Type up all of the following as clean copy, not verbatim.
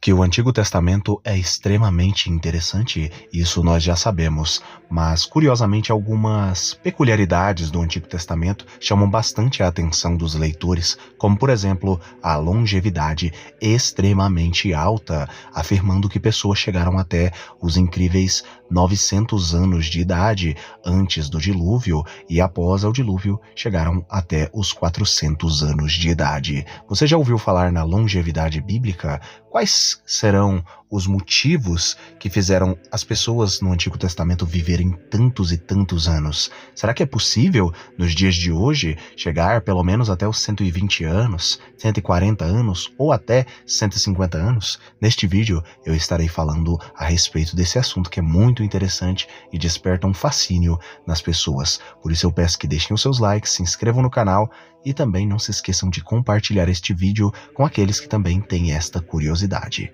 Que o Antigo Testamento é extremamente interessante, isso nós já sabemos, mas curiosamente algumas peculiaridades do Antigo Testamento chamam bastante a atenção dos leitores, como por exemplo a longevidade extremamente alta, afirmando que pessoas chegaram até os incríveis 900 anos de idade antes do dilúvio e após o dilúvio chegaram até os 400 anos de idade. Você já ouviu falar na longevidade bíblica? Quais serão os motivos que fizeram as pessoas no Antigo Testamento viverem tantos e tantos anos? Será que é possível, nos dias de hoje, chegar pelo menos até os 120 anos, 140 anos ou até 150 anos? Neste vídeo eu estarei falando a respeito desse assunto que é muito interessante e desperta um fascínio nas pessoas. Por isso eu peço que deixem os seus likes, se inscrevam no canal e também não se esqueçam de compartilhar este vídeo com aqueles que também têm esta curiosidade.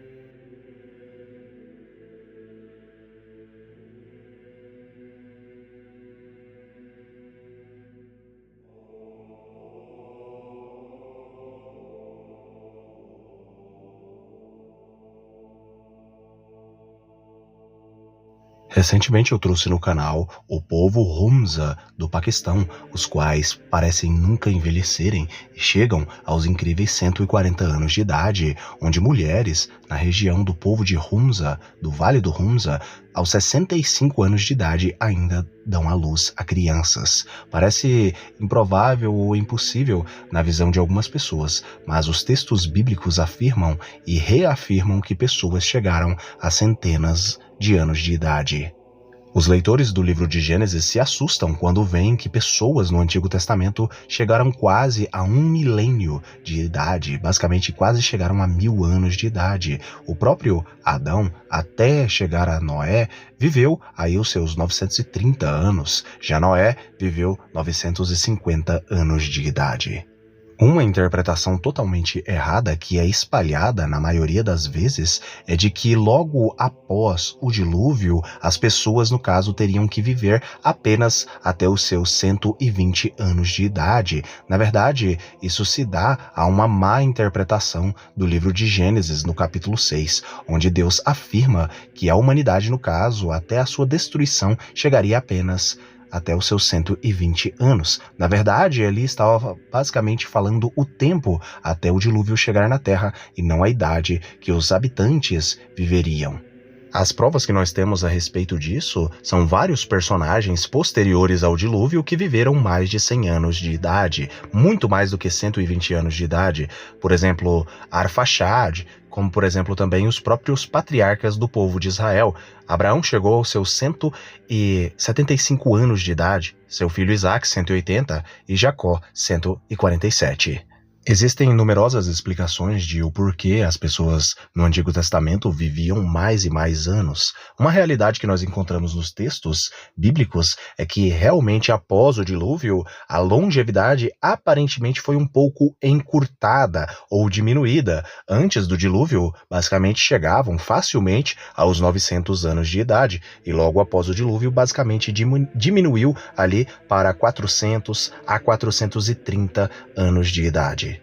Recentemente eu trouxe no canal o povo Humza do Paquistão, os quais parecem nunca envelhecerem e chegam aos incríveis 140 anos de idade, onde mulheres na região do povo de Humza, do Vale do Humza, aos 65 anos de idade ainda dão à luz a crianças. Parece improvável ou impossível na visão de algumas pessoas, mas os textos bíblicos afirmam e reafirmam que pessoas chegaram a centenas de anos de idade. Os leitores do livro de Gênesis se assustam quando veem que pessoas no Antigo Testamento chegaram quase a 1 milênio de idade, basicamente quase chegaram a 1000 anos de idade. O próprio Adão, até chegar a Noé, viveu aí os seus 930 anos, já Noé viveu 950 anos de idade. Uma interpretação totalmente errada que é espalhada na maioria das vezes é de que logo após o dilúvio, as pessoas no caso teriam que viver apenas até os seus 120 anos de idade. Na verdade, isso se dá a uma má interpretação do livro de Gênesis no capítulo 6, onde Deus afirma que a humanidade no caso, até a sua destruição, chegaria apenas até os seus 120 anos. Na verdade, ele estava basicamente falando o tempo até o dilúvio chegar na Terra e não a idade que os habitantes viveriam. As provas que nós temos a respeito disso são vários personagens posteriores ao dilúvio que viveram mais de 100 anos de idade, muito mais do que 120 anos de idade. Por exemplo, Arfaxad, como por exemplo também os próprios patriarcas do povo de Israel. Abraão chegou aos seus 175 anos de idade, seu filho Isaac 180 e Jacó 147. Existem numerosas explicações de o porquê as pessoas no Antigo Testamento viviam mais e mais anos. Uma realidade que nós encontramos nos textos bíblicos é que realmente após o dilúvio, a longevidade aparentemente foi um pouco encurtada ou diminuída. Antes do dilúvio, basicamente chegavam facilmente aos 900 anos de idade e logo após o dilúvio, basicamente diminuiu ali para 400 a 430 anos de idade.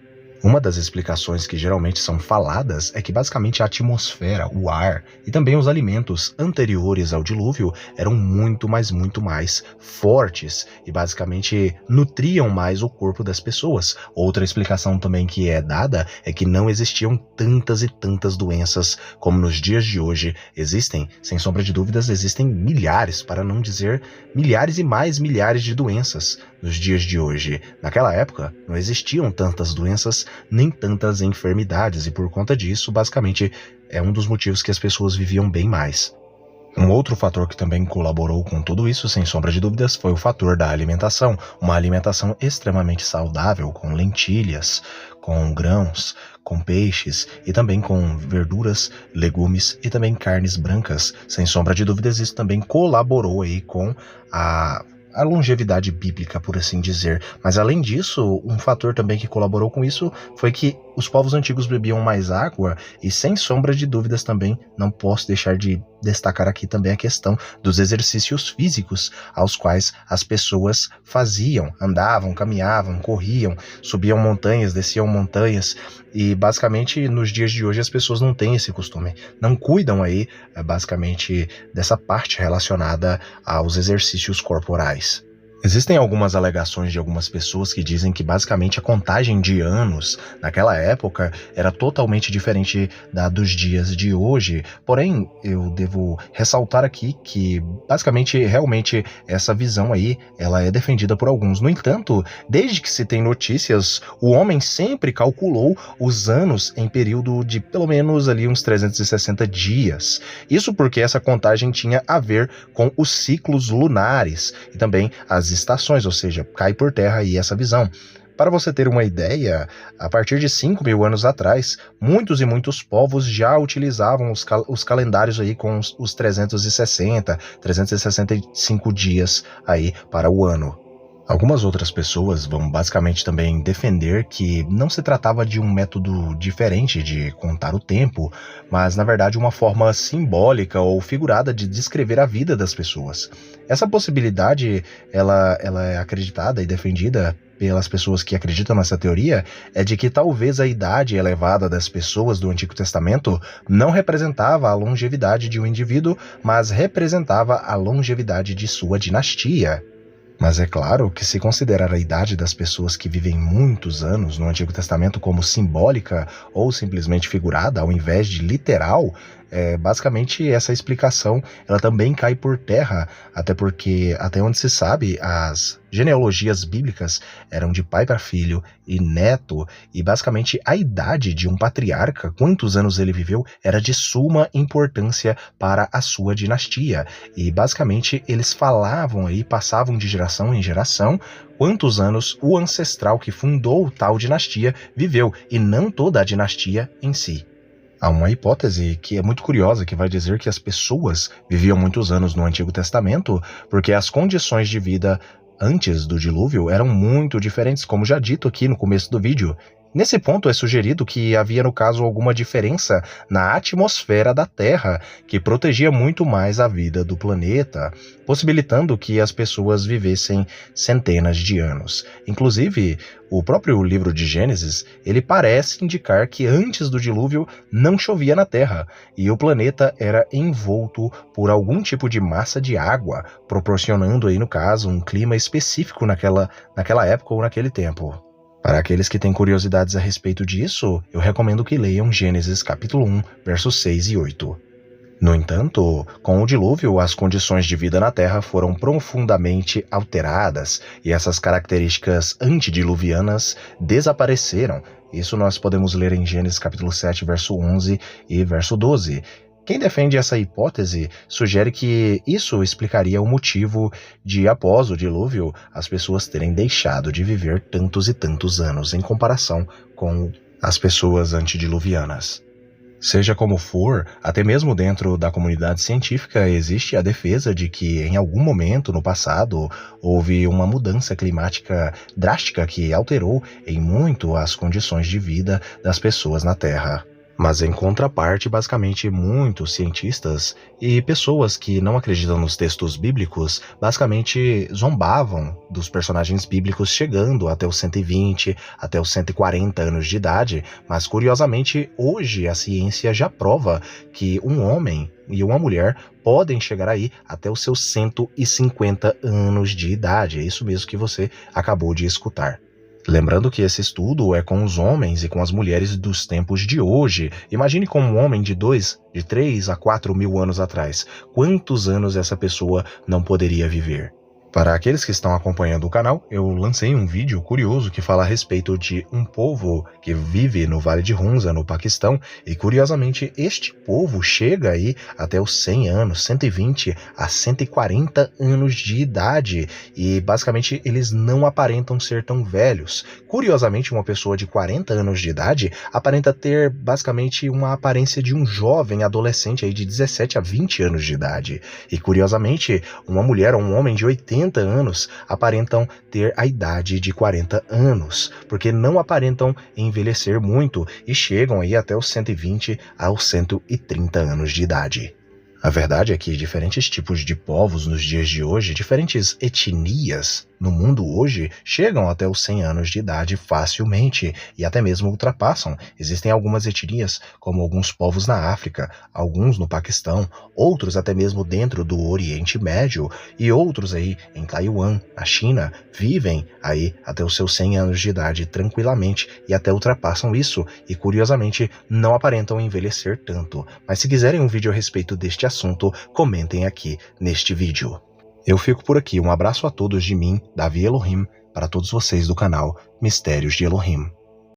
Uma das explicações que geralmente são faladas é que basicamente a atmosfera, o ar e também os alimentos anteriores ao dilúvio eram muito mais fortes e basicamente nutriam mais o corpo das pessoas. Outra explicação também que é dada é que não existiam tantas e tantas doenças como nos dias de hoje existem. Sem sombra de dúvidas, existem milhares, para não dizer milhares e mais milhares de doenças nos dias de hoje. Naquela época, não existiam tantas doenças nem tantas enfermidades e por conta disso, basicamente, é um dos motivos que as pessoas viviam bem mais. Um outro fator que também colaborou com tudo isso, sem sombra de dúvidas, foi o fator da alimentação. Uma alimentação extremamente saudável, com lentilhas, com grãos, com peixes e também com verduras, legumes e também carnes brancas. Sem sombra de dúvidas, isso também colaborou aí com a longevidade bíblica, por assim dizer. Mas além disso, um fator também que colaborou com isso foi que os povos antigos bebiam mais água e, sem sombra de dúvidas também, não posso deixar de destacar aqui também a questão dos exercícios físicos aos quais as pessoas faziam, andavam, caminhavam, corriam, subiam montanhas, desciam montanhas e basicamente nos dias de hoje as pessoas não têm esse costume, não cuidam aí basicamente dessa parte relacionada aos exercícios corporais. Existem algumas alegações de algumas pessoas que dizem que basicamente a contagem de anos naquela época era totalmente diferente da dos dias de hoje. Porém, eu devo ressaltar aqui que basicamente realmente essa visão aí, ela é defendida por alguns. No entanto, desde que se tem notícias, o homem sempre calculou os anos em período de pelo menos ali uns 360 dias. Isso porque essa contagem tinha a ver com os ciclos lunares e também as estações, ou seja, cai por terra aí essa visão. Para você ter uma ideia, a partir de 5.000 anos atrás, muitos e muitos povos já utilizavam os calendários aí com os 360, 365 dias aí para o ano. Algumas outras pessoas vão basicamente também defender que não se tratava de um método diferente de contar o tempo, mas na verdade uma forma simbólica ou figurada de descrever a vida das pessoas. Essa possibilidade, ela é acreditada e defendida pelas pessoas que acreditam nessa teoria, é de que talvez a idade elevada das pessoas do Antigo Testamento não representava a longevidade de um indivíduo, mas representava a longevidade de sua dinastia. Mas é claro que se considerar a idade das pessoas que vivem muitos anos no Antigo Testamento como simbólica ou simplesmente figurada, ao invés de literal, basicamente essa explicação ela também cai por terra, até porque, até onde se sabe, as genealogias bíblicas eram de pai para filho e neto, e basicamente a idade de um patriarca, quantos anos ele viveu, era de suma importância para a sua dinastia. E basicamente eles falavam aí, passavam de geração em geração, quantos anos o ancestral que fundou tal dinastia viveu, e não toda a dinastia em si. Há uma hipótese que é muito curiosa, que vai dizer que as pessoas viviam muitos anos no Antigo Testamento porque as condições de vida antes do dilúvio eram muito diferentes, como já dito aqui no começo do vídeo. Nesse ponto é sugerido que havia, no caso, alguma diferença na atmosfera da Terra, que protegia muito mais a vida do planeta, possibilitando que as pessoas vivessem centenas de anos. Inclusive, o próprio livro de Gênesis, ele parece indicar que antes do dilúvio não chovia na Terra, e o planeta era envolto por algum tipo de massa de água, proporcionando aí, no caso, um clima específico naquela época ou naquele tempo. Para aqueles que têm curiosidades a respeito disso, eu recomendo que leiam Gênesis capítulo 1, versos 6 e 8. No entanto, com o dilúvio, as condições de vida na Terra foram profundamente alteradas e essas características antediluvianas desapareceram. Isso nós podemos ler em Gênesis capítulo 7, verso 11 e verso 12. Quem defende essa hipótese sugere que isso explicaria o motivo de, após o dilúvio, as pessoas terem deixado de viver tantos e tantos anos em comparação com as pessoas antediluvianas. Seja como for, até mesmo dentro da comunidade científica existe a defesa de que em algum momento no passado houve uma mudança climática drástica que alterou em muito as condições de vida das pessoas na Terra. Mas em contraparte, basicamente, muitos cientistas e pessoas que não acreditam nos textos bíblicos, basicamente zombavam dos personagens bíblicos chegando até os 120, até os 140 anos de idade, mas curiosamente, hoje a ciência já prova que um homem e uma mulher podem chegar aí até os seus 150 anos de idade. É isso mesmo que você acabou de escutar. Lembrando que esse estudo é com os homens e com as mulheres dos tempos de hoje. Imagine como um homem de 3 a 4 mil anos atrás. Quantos anos essa pessoa não poderia viver? Para aqueles que estão acompanhando o canal, eu lancei um vídeo curioso que fala a respeito de um povo que vive no Vale de Hunza, no Paquistão, e curiosamente este povo chega aí até os 100 anos, 120 a 140 anos de idade, e basicamente eles não aparentam ser tão velhos. Curiosamente, uma pessoa de 40 anos de idade aparenta ter basicamente uma aparência de um jovem adolescente aí de 17 a 20 anos de idade, e curiosamente, uma mulher ou um homem de 80 80 anos aparentam ter a idade de 40 anos, porque não aparentam envelhecer muito e chegam aí até os 120 aos 130 anos de idade. A verdade é que diferentes tipos de povos nos dias de hoje, diferentes etnias no mundo hoje, chegam até os 100 anos de idade facilmente e até mesmo ultrapassam. Existem algumas etnias, como alguns povos na África, alguns no Paquistão, outros até mesmo dentro do Oriente Médio e outros aí em Taiwan, na China, vivem aí até os seus 100 anos de idade tranquilamente e até ultrapassam isso e, curiosamente, não aparentam envelhecer tanto. Mas se quiserem um vídeo a respeito deste assunto, comentem aqui neste vídeo. Eu fico por aqui, um abraço a todos de mim, Davi Elohim, para todos vocês do canal Mistérios de Elohim.